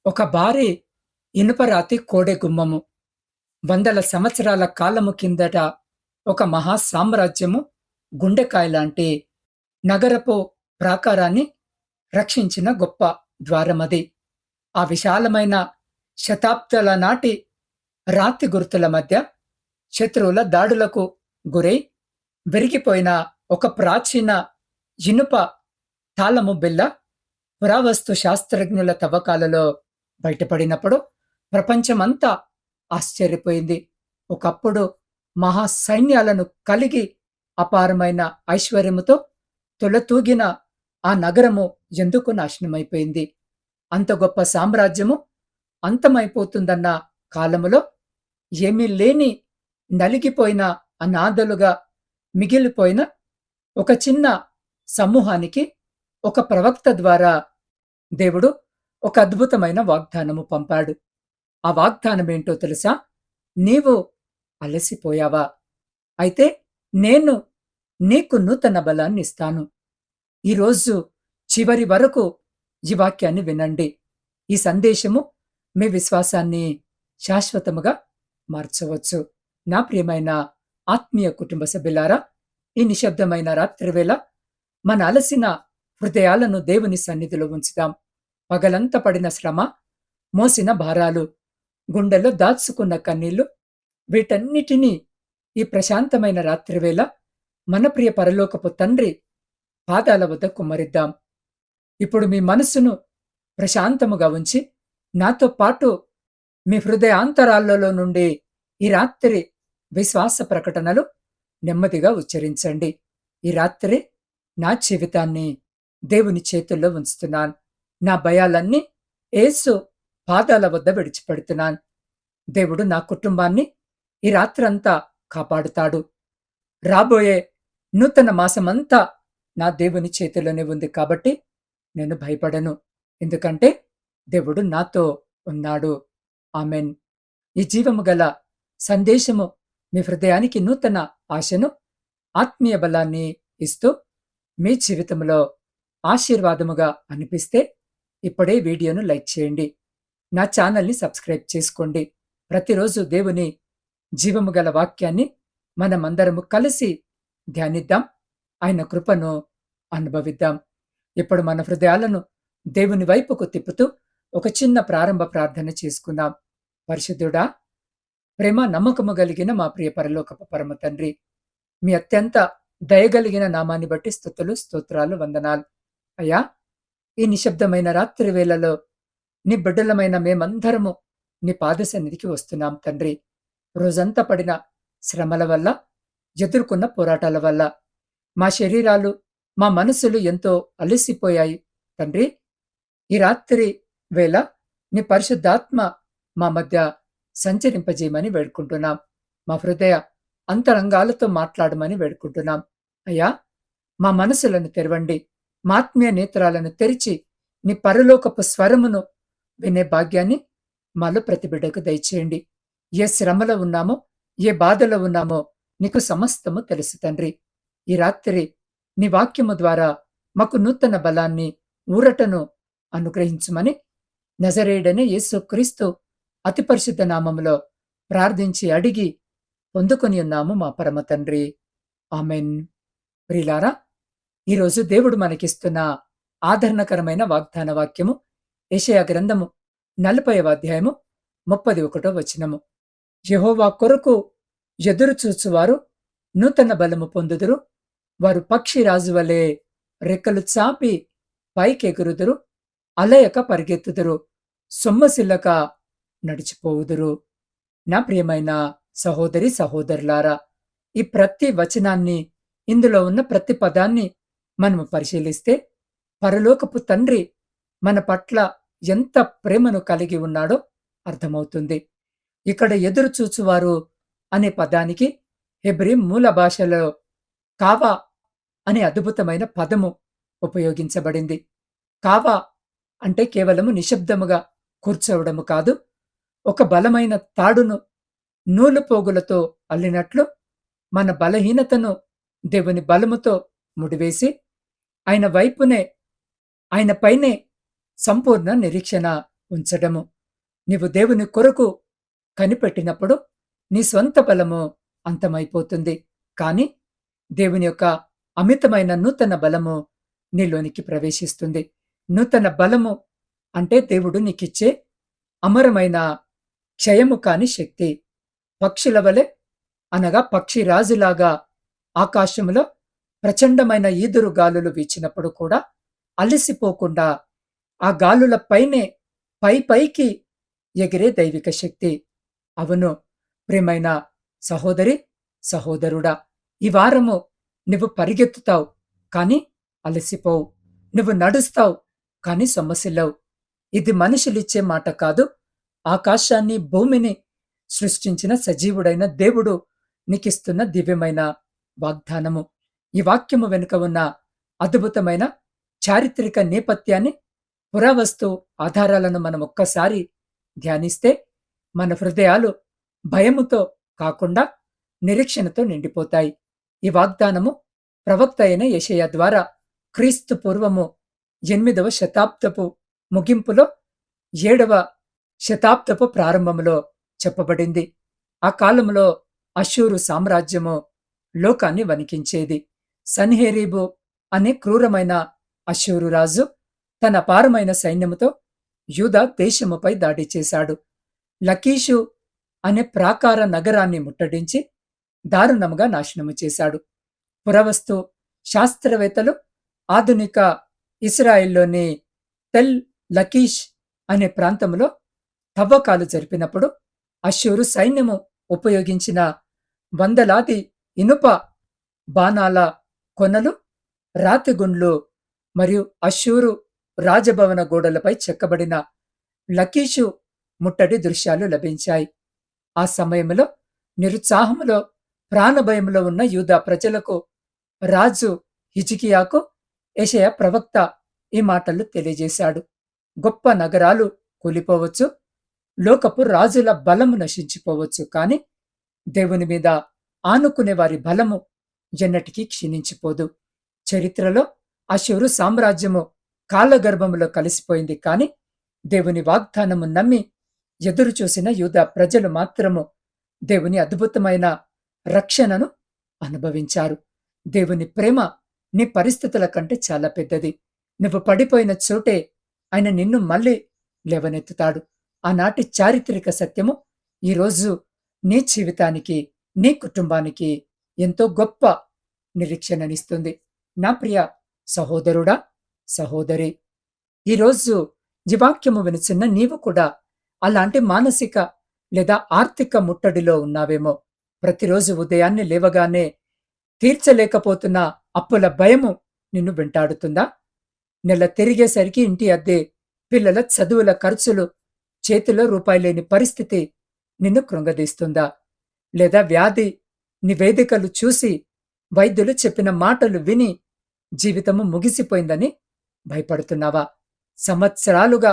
ఒక భారీ ఇనుపరాతి కోడె గుమ్మము. వందల సంవత్సరాల కాలము కిందట ఒక మహా సామ్రాజ్యము గుండెకాయలాంటి నగరపు ప్రాకారాన్ని రక్షించిన గొప్ప ద్వారమది. ఆ విశాలమైన శతాబ్దాల నాటి రాతి గుర్తుల మధ్య శత్రువుల దాడులకు గురై విరిగిపోయిన ఒక ప్రాచీన ఇనుప తాళము బిళ్ళ పురావస్తు శాస్త్రజ్ఞుల తవ్వకాలలో బయటపడినప్పుడు ప్రపంచమంతా ఆశ్చర్యపోయింది. ఒకప్పుడు మహా సైన్యాలను కలిగి అపారమైన ఐశ్వర్యముతో తులతూగిన ఆ నగరము ఎందుకు నాశనమైపోయింది? అంత గొప్ప సామ్రాజ్యము అంతమైపోతుందన్న కాలములో ఏమీ లేని నలిగిపోయిన అనాథలుగా మిగిలిపోయిన ఒక చిన్న సమూహానికి ఒక ప్రవక్త ద్వారా దేవుడు ఒక అద్భుతమైన వాగ్దానము పంపాడు. ఆ వాగ్దానమేంటో తెలుసా? నీవు అలసిపోయావా? అయితే నేను నీకు నూతన బలాన్నిస్తాను. ఈరోజు చివరి వరకు ఈ వాక్యాన్ని వినండి. ఈ సందేశము మీ విశ్వాసాన్ని శాశ్వతముగా మార్చవచ్చు. నా ప్రియమైన ఆత్మీయ కుటుంబ సభ్యులారా, ఈ నిశ్శబ్దమైన రాత్రివేళ మన అలసిన హృదయాలను దేవుని సన్నిధిలో ఉంచుదాం. పగలంతా పడిన శ్రమ, మోసిన భారాలు, గుండెల్లో దాచుకున్న కన్నీళ్లు, వీటన్నిటినీ ఈ ప్రశాంతమైన రాత్రివేళ మన ప్రియ పరలోకపు తండ్రి పాదాల వద్ద కుమ్మరిద్దాం. ఇప్పుడు మీ మనస్సును ప్రశాంతముగా ఉంచి నాతో పాటు మీ హృదయాంతరాలలో నుండి ఈ రాత్రి విశ్వాస ప్రకటనలు నెమ్మదిగా ఉచ్చరించండి. ఈ రాత్రి నా జీవితాన్ని దేవుని చేతుల్లో ఉంచుతున్నాను. నా భయాలన్నీ యేసు పాదాల వద్ద విడిచిపెడుతున్నాను. దేవుడు నా కుటుంబాన్ని ఈ రాత్రంతా కాపాడుతాడు. రాబోయే నూతన మాసమంతా నా దేవుని చేతిలోనే ఉంది కాబట్టి నేను భయపడను. ఎందుకంటే దేవుడు నాతో ఉన్నాడు. ఆమెన్. ఈ జీవము గల సందేశము మీ హృదయానికి నూతన ఆశను, ఆత్మీయ బలాన్ని ఇస్తూ మీ జీవితంలో ఆశీర్వాదముగా అనిపిస్తే ఇప్పుడే వీడియోను లైక్ చేయండి. నా ఛానల్ని సబ్స్క్రైబ్ చేసుకోండి. ప్రతిరోజు దేవుని జీవము గల వాక్యాన్ని మనమందరము కలిసి ధ్యానిద్దాం. ఆయన కృపను అనుభవిద్దాం. ఇప్పుడు మన హృదయాలను దేవుని వైపుకు తిప్పుతూ ఒక చిన్న ప్రారంభ ప్రార్థన చేసుకుందాం. పరిశుద్ధుడా, ప్రేమ నమ్మకము కలిగిన మా ప్రియ పరలోకపు పరమ తండ్రి, మీ అత్యంత దయగలిగిన నామాన్ని బట్టి స్తుతులు, స్తోత్రాలు, వందనాలు. అయ్యా, ఈ నిశ్శబ్దమైన రాత్రి వేళలో నీ బిడ్డలమైన మేమందరము నీ పాద సన్నిధికి వస్తున్నాం తండ్రి. రోజంతా పడిన శ్రమల వల్ల, ఎదుర్కొన్న పోరాటాల వల్ల మా శరీరాలు, మా మనసులు ఎంతో అలసిపోయాయి తండ్రి. ఈ రాత్రి వేళ నీ పరిశుద్ధాత్మ మా మధ్య సంచరింపజేయమని వేడుకుంటున్నాం. మా హృదయ అంతరంగాలతో మాట్లాడమని వేడుకుంటున్నాం. అయ్యా, మా మనసులను తెరవండి. మా ఆత్మీయ నేత్రాలను తెరిచి నీ పరలోకపు స్వరమును వినే భాగ్యాన్ని మాలో ప్రతి బిడ్డకు దయచేయండి. ఏ శ్రమలో ఉన్నామో, ఏ బాధలో ఉన్నామో నీకు సమస్తము తెలుసు తండ్రి. ఈ రాత్రి నీ వాక్యము ద్వారా మాకు నూతన బలాన్ని, ఊరటను అనుగ్రహించుమని నజరేయుడైన యేసుక్రీస్తు అతి పరిశుద్ధ నామములో ప్రార్థించి అడిగి పొందుకొని ఉన్నాము మా పరమ తండ్రి. ఆమెన్. ప్రియులారా, ఈరోజు దేవుడు మనకిస్తున్న ఆదరణకరమైన వాగ్దాన వాక్యము యెషయా గ్రంథము 40వ అధ్యాయము 31వ వచనము. యెహోవా కొరకు ఎదురు చూచువారు నూతన బలము పొందుదురు. వారు పక్షిరాజు వలె రెక్కలు చాపి పైకెగురుదురు. అలయక పరిగెత్తుదురు, సొమ్మసిల్లక నడిచిపోవుదురు. నా ప్రియమైన సహోదరి సహోదరులారా, ఈ ప్రతి వచనాన్ని, ఇందులో ఉన్న ప్రతి పదాన్ని మనము పరిశీలిస్తే పరలోకపు తండ్రి మన పట్ల ఎంత ప్రేమను కలిగి ఉన్నాడో అర్థమవుతుంది. ఇక్కడ ఎదురు చూచువారు అనే పదానికి హెబ్రీ మూల భాషలో కావా అనే అద్భుతమైన పదము ఉపయోగించబడింది. కావా అంటే కేవలము నిశ్శబ్దముగా కూర్చోవడము కాదు, ఒక బలమైన తాడును నూలుపోగులతో అల్లినట్లు మన బలహీనతను దేవుని బలముతో ముడివేసి ఆయన వైపునే, ఆయన పైనే సంపూర్ణ నిరీక్షణ ఉంచడము. నీవు దేవుని కొరకు కనిపెట్టినప్పుడు నీ స్వంత బలము అంతమైపోతుంది. కాని దేవుని యొక్క అమితమైన నూతన బలము నీలోనికి ప్రవేశిస్తుంది. నూతన బలము అంటే దేవుడు నీకిచ్చే అమరమైన క్షయము కాని శక్తి. పక్షుల వలె అనగా పక్షిరాజులాగా ఆకాశములో ప్రచండమైన ఈదురు గాలులు వీచినప్పుడు కూడా అలసిపోకుండా ఆ గాలుల పైనే పైకి ఎగిరే దైవిక శక్తి. అవును ప్రియమైన సహోదరి, సహోదరుడా, ఈ వారము నువ్వు పరిగెత్తుతావు కాని అలసిపోవు. నువ్వు నడుస్తావు కాని సొమ్మసిల్లవు. ఇది మనుషులిచ్చే మాట కాదు. ఆకాశాన్ని భూమిని సృష్టించిన సజీవుడైన దేవుడు నీకిస్తున్న దివ్యమైన వాగ్దానము. ఈ వాక్యము వెనుక ఉన్న అద్భుతమైన చారిత్రక నేపథ్యాన్ని, పురావస్తు ఆధారాలను మనం ఒక్కసారి ధ్యానిస్తే మన హృదయాలు భయముతో కాకుండా నిరీక్షణతో నిండిపోతాయి. ఈ వాగ్దానము ప్రవక్త అయిన యెషయా ద్వారా క్రీస్తు పూర్వము 8వ శతాబ్దపు ముగింపులో 7వ శతాబ్దపు ప్రారంభంలో చెప్పబడింది. ఆ కాలంలో అష్షూరు సామ్రాజ్యము లోకాన్ని వణికించేది. సన్హెరీబు అనే క్రూరమైన అష్షూరు రాజు తన అపారమైన సైన్యముతో యూదా దేశముపై దాడి చేశాడు. లకీషు అనే ప్రాకార నగరాన్ని ముట్టడించి దారుణముగా నాశనము చేశాడు. పురావస్తు శాస్త్రవేత్తలు ఆధునిక ఇస్రాయిల్లోని తెల్ లకీష్ అనే ప్రాంతంలో తవ్వకాలు జరిపినప్పుడు అష్షూరు సైన్యము ఉపయోగించిన వందలాది ఇనుప బాణాల కొనలు, రాతిగుండ్లు మరియు అష్షూరు రాజభవన గోడలపై చెక్కబడిన లకీషు ముట్టడి దృశ్యాలు లభించాయి. ఆ సమయంలో నిరుత్సాహములో, ప్రాణభయంలో ఉన్న యూదా ప్రజలకు రాజు హిజ్కియాకు యెషయా ప్రవక్త ఈ మాటలు తెలియజేశాడు. గొప్ప నగరాలు కూలిపోవచ్చు, లోకపు రాజుల బలము నశించిపోవచ్చు, కాని దేవుని మీద ఆనుకునే వారి బలము ఎన్నటికీ క్షీణించిపోదు. చరిత్రలో అష్షూరు సామ్రాజ్యము కాలగర్భములో కలిసిపోయింది, కాని దేవుని వాగ్దానము నమ్మి ఎదురుచూసిన యూదా ప్రజలు మాత్రము దేవుని అద్భుతమైన రక్షణను అనుభవించారు. దేవుని ప్రేమ నీ పరిస్థితుల కంటే చాలా పెద్దది. నువ్వు పడిపోయిన చోటే ఆయన నిన్ను మళ్ళీ లేవనెత్తుతాడు. ఆనాటి చారిత్రక సత్యము ఈరోజు నీ జీవితానికి, నీ కుటుంబానికి ఎంతో గొప్ప నిరీక్షణనిస్తుంది. నా ప్రియ సహోదరుడా, సహోదరి, ఈరోజు ఈ వాక్యము వినుచున్న నీవు కూడా అలాంటి మానసిక లేదా ఆర్థిక ముట్టడిలో ఉన్నావేమో. ప్రతిరోజు ఉదయాన్నే లేవగానే తీర్చలేకపోతున్న అప్పుల భయము నిన్ను వెంటాడుతుందా? నెల తిరిగేసరికి ఇంటి అద్దె, పిల్లల చదువుల ఖర్చులు, చేతిలో రూపాయి లేని పరిస్థితి నిన్ను కృంగదీస్తుందా? లేదా వ్యాధి నివేదికలు చూసి, వైద్యులు చెప్పిన మాటలు విని జీవితము ముగిసిపోయిందని భయపడుతున్నావా? సంవత్సరాలుగా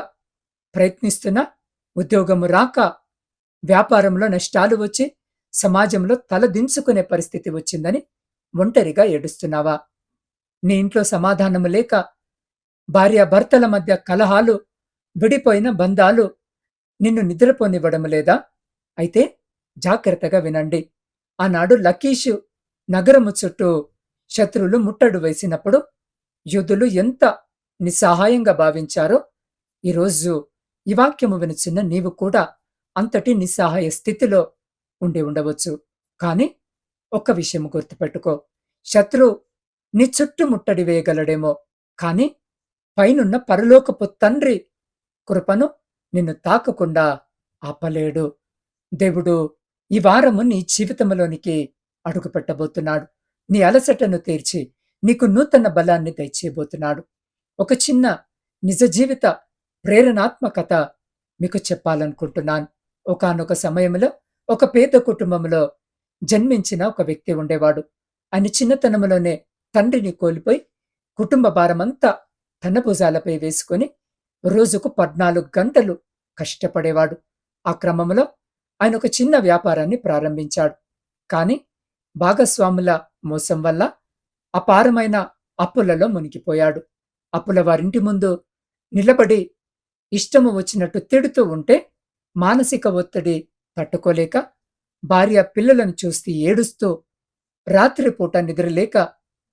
ప్రయత్నిస్తున్నా ఉద్యోగము రాక, వ్యాపారంలో నష్టాలు వచ్చి సమాజంలో తలదించుకునే పరిస్థితి వచ్చిందని ఒంటరిగా ఏడుస్తున్నావా? నీ ఇంట్లో సమాధానము లేక, భార్యాభర్తల మధ్య కలహాలు, విడిపోయిన బంధాలు నిన్ను నిద్రపోనివ్వడం లేదా? అయితే జాగ్రత్తగా వినండి. ఆనాడు లకీషు నగరము చుట్టూ శత్రువులు ముట్టడు వేసినప్పుడు యూదులు ఎంత నిస్సహాయంగా భావించారో, ఈరోజు ఈ వాక్యము వినుచున్న నీవు కూడా అంతటి నిస్సహాయ స్థితిలో ఉండి ఉండవచ్చు. కాని ఒక్క విషయం గుర్తుపెట్టుకో, శత్రువు నీ చుట్టూ ముట్టడి వేయగలడేమో, కాని పైనున్న పరలోకపు తండ్రి కృపను నిన్ను తాకకుండా ఆపలేడు. దేవుడు ఈ వారము నీ జీవితంలోనికి అడుగుపెట్టబోతున్నాడు. నీ అలసటను తీర్చి నీకు నూతన బలాన్ని దయచేయబోతున్నాడు. ఒక చిన్న నిజ జీవిత ప్రేరణాత్మకత మీకు చెప్పాలనుకుంటున్నాను. ఒకానొక సమయంలో ఒక పేద కుటుంబంలో జన్మించిన ఒక వ్యక్తి ఉండేవాడు. ఆయన చిన్నతనంలోనే తండ్రిని కోల్పోయి కుటుంబ భారమంతా తన భుజాలపై వేసుకుని రోజుకు 14 గంటలు కష్టపడేవాడు. ఆ క్రమంలో ఆయన ఒక చిన్న వ్యాపారాన్ని ప్రారంభించాడు. కాని భాగస్వాముల మోసం వల్ల అపారమైన అప్పులలో మునిగిపోయాడు. అప్పుల వారింటి ముందు నిలబడి ఇష్టము వచ్చినట్టు తిడుతూ ఉంటే మానసిక ఒత్తిడి తట్టుకోలేక భార్య పిల్లలను చూస్తూ ఏడుస్తూ రాత్రిపూట నిద్రలేక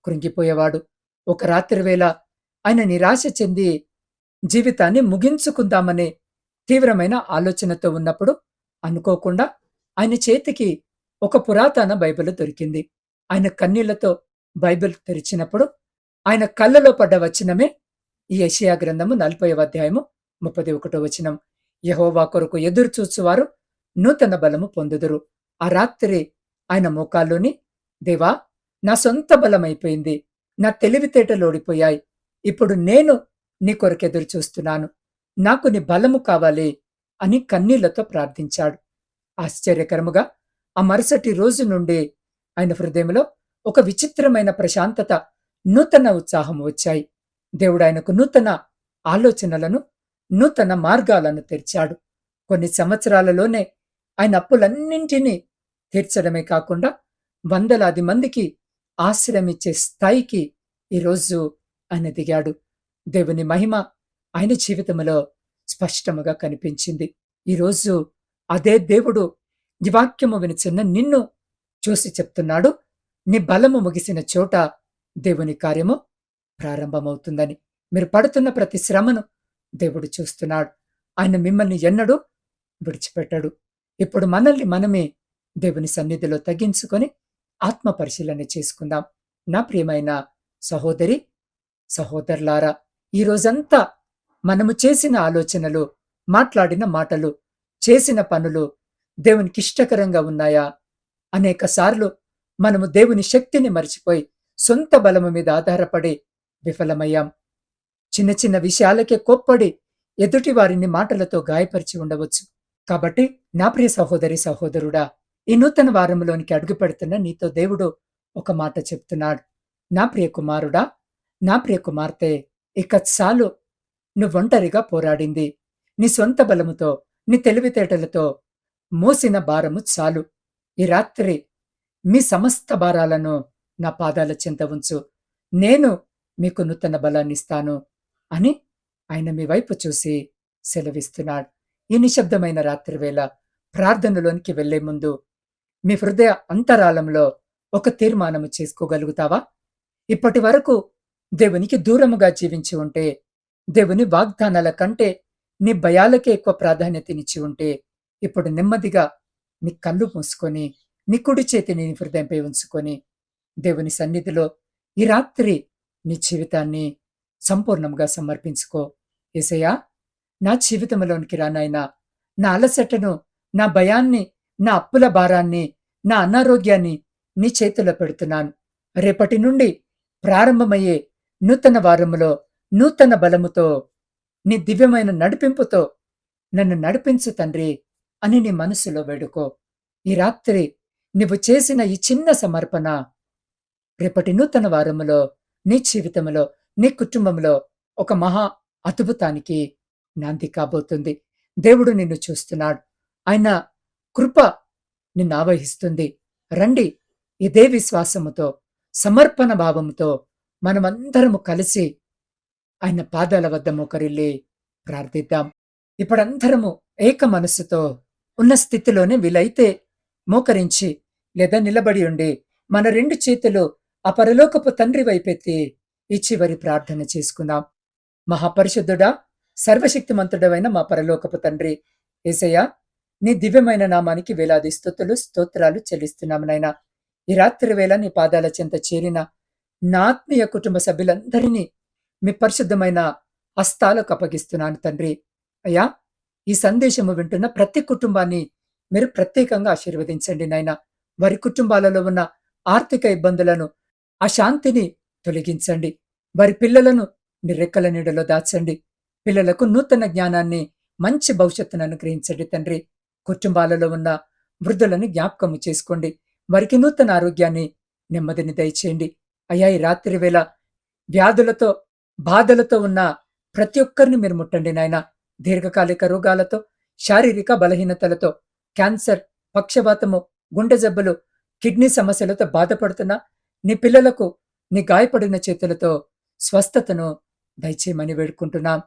కృంగిపోయేవాడు. ఒక రాత్రి వేళ ఆయన నిరాశ చెంది జీవితాన్ని ముగించుకుందామనే తీవ్రమైన ఆలోచనతో ఉన్నప్పుడు అనుకోకుండా ఆయన చేతికి ఒక పురాతన బైబిల్ దొరికింది. ఆయన కన్నీళ్లతో బైబిల్ తెరిచినప్పుడు ఆయన కళ్ళలో పడ్డ వచనమే ఈ యెషయా గ్రంథము 40వ అధ్యాయము 31 వచనం. యెహోవా కొరకు ఎదురు చూచువారు నూతన బలము పొందుదురు. ఆ రాత్రి ఆయన మోకాల్లోని, దేవా, నా సొంత బలమైపోయింది, నా తెలివితేటలు ఓడిపోయాయి, ఇప్పుడు నేను నీ కొరకెదురు చూస్తున్నాను, నాకు నీ బలము కావాలి అని కన్నీళ్లతో ప్రార్థించాడు. ఆశ్చర్యకరముగా ఆ మరుసటి రోజు నుండి ఆయన హృదయంలో ఒక విచిత్రమైన ప్రశాంతత, నూతన ఉత్సాహం వచ్చాయి. దేవుడు ఆయనకు నూతన ఆలోచనలను, నూతన మార్గాలను తెరిచాడు. కొన్ని సంవత్సరాలలోనే ఆయన అప్పులన్నింటినీ తీర్చడమే కాకుండా వందలాది మందికి ఆశ్రయమిచ్చే స్థాయికి ఈరోజు ఆయన దిగాడు. దేవుని మహిమ ఆయన జీవితంలో స్పష్టముగా కనిపించింది. ఈరోజు అదే దేవుడు ఈ వాక్యము వినుచున్న నిన్ను చూసి చెప్తున్నాడు, నీ బలము ముగిసిన చోట దేవుని కార్యము ప్రారంభమవుతుందని. మీరు పడుతున్న ప్రతి శ్రమను దేవుడు చూస్తున్నాడు. ఆయన మిమ్మల్ని ఎన్నడూ విడిచిపెట్టడు. ఇప్పుడు మనల్ని మనమే దేవుని సన్నిధిలో తగ్గించుకొని ఆత్మ పరిశీలన చేసుకుందాం. నా ప్రియమైన సహోదరి, సహోదరులారా, ఈ రోజంతా మనము చేసిన ఆలోచనలు, మాట్లాడిన మాటలు, చేసిన పనులు దేవునికి ఇష్టకరంగా ఉన్నాయా? అనేక సార్లు మనము దేవుని శక్తిని మరిచిపోయి సొంత బలము మీద ఆధారపడి విఫలమయ్యాం. చిన్న చిన్న విషయాలకే కోప్పడి ఎదుటి వారిని మాటలతో గాయపరిచి ఉండవచ్చు. కాబట్టి నా ప్రియ సహోదరి, సహోదరుడా, ఈ నూతన వారంలోనికి అడుగు పెడుతున్న నీతో దేవుడు ఒక మాట చెప్తున్నాడు. నా ప్రియ కుమారుడా, నా ప్రియ కుమార్తె, ఇక చాలు, నువ్వొంటరిగా పోరాడింది, నీ సొంత బలముతో, నీ తెలివితేటలతో మోసిన భారము చాలు. ఈ రాత్రి మీ సమస్త భారాలను నా పాదాల చెంత ఉంచు, నేను మీకు నూతన బలాన్నిస్తాను అని ఆయన మీ వైపు చూసి సెలవిస్తున్నాడు. ఈ నిశ్శబ్దమైన రాత్రివేళ ప్రార్థనలోనికి వెళ్లే ముందు మీ హృదయ అంతరాళంలో ఒక తీర్మానము చేసుకోగలుగుతావా? ఇప్పటి వరకు దేవునికి దూరముగా జీవించి ఉంటే, దేవుని వాగ్దానాల కంటే నీ భయాలకే ఎక్కువ ప్రాధాన్యతనిచ్చి ఉంటే, ఇప్పుడు నెమ్మదిగా నీ కళ్ళు మూసుకొని, నీ కుడి చేతిని నీ హృదయంపై ఉంచుకొని దేవుని సన్నిధిలో ఈ రాత్రి నీ జీవితాన్ని సంపూర్ణంగా సమర్పించుకో. యేసయ్యా, నా జీవితంలోనికి రా నాయనా, నా అలసటను, నా భయాన్ని, నా అప్పుల భారాన్ని, నా అనారోగ్యాన్ని నీ చేతిలో పెడుతున్నాను. రేపటి నుండి ప్రారంభమయ్యే నూతన వారములో నూతన బలముతో, నీ దివ్యమైన నడిపింపుతో నన్ను నడిపించు తండ్రి అని నీ మనసులో వేడుకో. ఈ రాత్రి నువ్వు చేసిన ఈ చిన్న సమర్పణ రేపటి నూతన వారములో నీ జీవితంలో, నీ కుటుంబంలో ఒక మహా అద్భుతానికి నాంది కాబోతుంది. దేవుడు నిన్ను చూస్తున్నాడు. ఆయన కృప నిన్ను ఆవహిస్తుంది. రండి, ఇదే విశ్వాసముతో, సమర్పణ భావముతో మనమందరము కలిసి ఆయన పాదాల వద్ద మోకరిల్లి ప్రార్థిద్దాం. ఇప్పుడందరము ఏక మనస్సుతో ఉన్న స్థితిలోనే వీలైతే మోకరించి లేదా నిలబడి ఉండి మన రెండు చేతులు ఆ పరలోకపు తండ్రి వైపెత్తి ఈ చివరి ప్రార్థన చేసుకుందాం. మహాపరిశుద్ధుడా, సర్వశక్తిమంతుడవైన మా పరలోకపు తండ్రి యేసయ్యా, నీ దివ్యమైన నామానికి వేలాది స్తుతులు, స్తోత్రాలు చెల్లిస్తున్నాము నాయనా. ఈ రాత్రి వేళ నీ పాదాల చెంత చేరిన నా ఆత్మీయ కుటుంబ సభ్యులందరినీ మీ పరిశుద్ధమైన హస్తాలకు అప్పగిస్తున్నాను తండ్రి. అయ్యా, ఈ సందేశము వింటున్న ప్రతి కుటుంబాన్ని మీరు ప్రత్యేకంగా ఆశీర్వదించండి నాయనా. వారి కుటుంబాలలో ఉన్న ఆర్థిక ఇబ్బందులను, అశాంతిని తొలగించండి. వారి పిల్లలను నీ రెక్కల నీడలో దాచండి. పిల్లలకు నూతన జ్ఞానాన్ని, మంచి భవిష్యత్తును అనుగ్రహించండి తండ్రి. కుటుంబాలలో ఉన్న వృద్ధులను జ్ఞాపకము చేసుకోండి. వారికి నూతన ఆరోగ్యాన్ని, నెమ్మదిని దయచేయండి. అయ్యా, ఈ రాత్రి వేళ వ్యాధులతో, బాధలతో ఉన్న ప్రతి ఒక్కరిని మీరు ముట్టండి నాయన. దీర్ఘకాలిక రోగాలతో, శారీరక బలహీనతలతో, క్యాన్సర్, పక్షవాతము, గుండె జబ్బులు, కిడ్నీ సమస్యలతో బాధపడుతున్న నీ పిల్లలకు నీ గాయపడిన చేతులతో స్వస్థతను దయచేయమని వేడుకుంటున్నాం.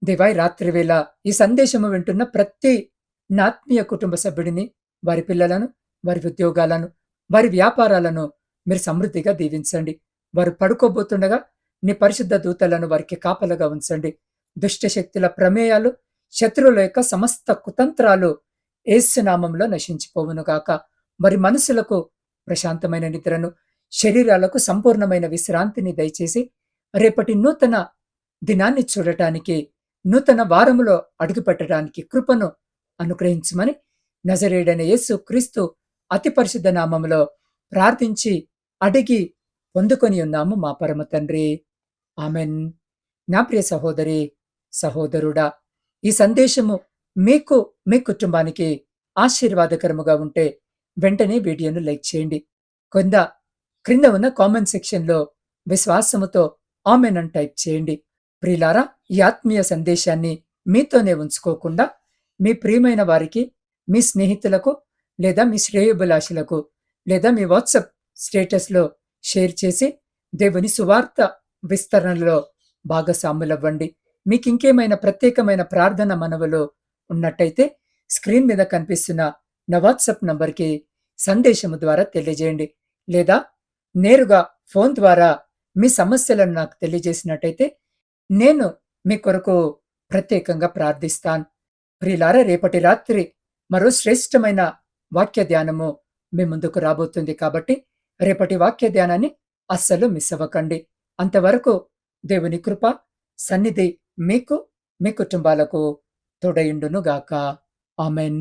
దేవా ఈ రాత్రి వేళ ఈ సందేశము వింటున్న ప్రతి నా ఆత్మీయ కుటుంబ సభ్యుడిని, వారి పిల్లలను, వారి ఉద్యోగాలను, వారి వ్యాపారాలను మీరు సమృద్ధిగా దీవించండి. వారు పడుకోబోతుండగా నీ పరిశుద్ధ దూతలను వారికి కాపలాగా ఉంచండి. దుష్ట శక్తుల ప్రమేయాలు, శత్రువుల యొక్క సమస్త కుతంత్రాలు యేసు నామములో నశించిపోవునుగాక. వారి మనసులకు ప్రశాంతమైన నిద్రను, శరీరాలకు సంపూర్ణమైన విశ్రాంతిని దయచేసి రేపటి నూతన దినాన్ని చూడటానికి, నూతన వారములో అడుగుపెట్టడానికి కృపను అనుగ్రహించమని నజరేయుడైన యేసు క్రీస్తు అతి పరిశుద్ధ నామములో ప్రార్థించి అడిగి పొందుకొని ఉన్నాము మా పరమ తండ్రి. ఆమెన్. నా ప్రియ సహోదరి, సహోదరుడా, ఈ సందేశము మీకు, మీ కుటుంబానికి ఆశీర్వాదకరముగా ఉంటే వెంటనే వీడియోను లైక్ చేయండి. కొంద క్రింద ఉన్న కామెంట్ సెక్షన్‌లో విశ్వాసముతో ఆమెన్ అని టైప్ చేయండి. ప్రియులారా, ఈ ఆత్మీయ సందేశాన్ని మీతోనే ఉంచుకోకుండా మీ ప్రియమైన వారికి, మీ స్నేహితులకు, లేదా మీ శ్రేయోభిలాషులకు, లేదా మీ వాట్సాప్ స్టేటస్‌లో షేర్ చేసి దేవుని సువార్త విస్తరణలో భాగస్వాములవ్వండి. మీకింకేమైనా ప్రత్యేకమైన ప్రార్థన మనవులు ఉన్నట్టయితే స్క్రీన్ మీద కనిపిస్తున్న నా వాట్సాప్ నంబర్‌కి సందేశము ద్వారా తెలియజేయండి. లేదా నేరుగా ఫోన్ ద్వారా మీ సమస్యలను నాకు తెలియజేసినట్టయితే నేను మీ కొరకు ప్రత్యేకంగా ప్రార్థిస్తాను. ప్రియులారా, రేపటి రాత్రి మరో శ్రేష్టమైన వాక్య ధ్యానము మీ ముందుకు రాబోతుంది కాబట్టి రేపటి వాక్య ధ్యానాన్ని అస్సలు మిస్ అవ్వకండి. అంతవరకు దేవుని కృప, సన్నిధి మీకు, మీ కుటుంబాలకు తోడయుండును గాక. ఆమెన్.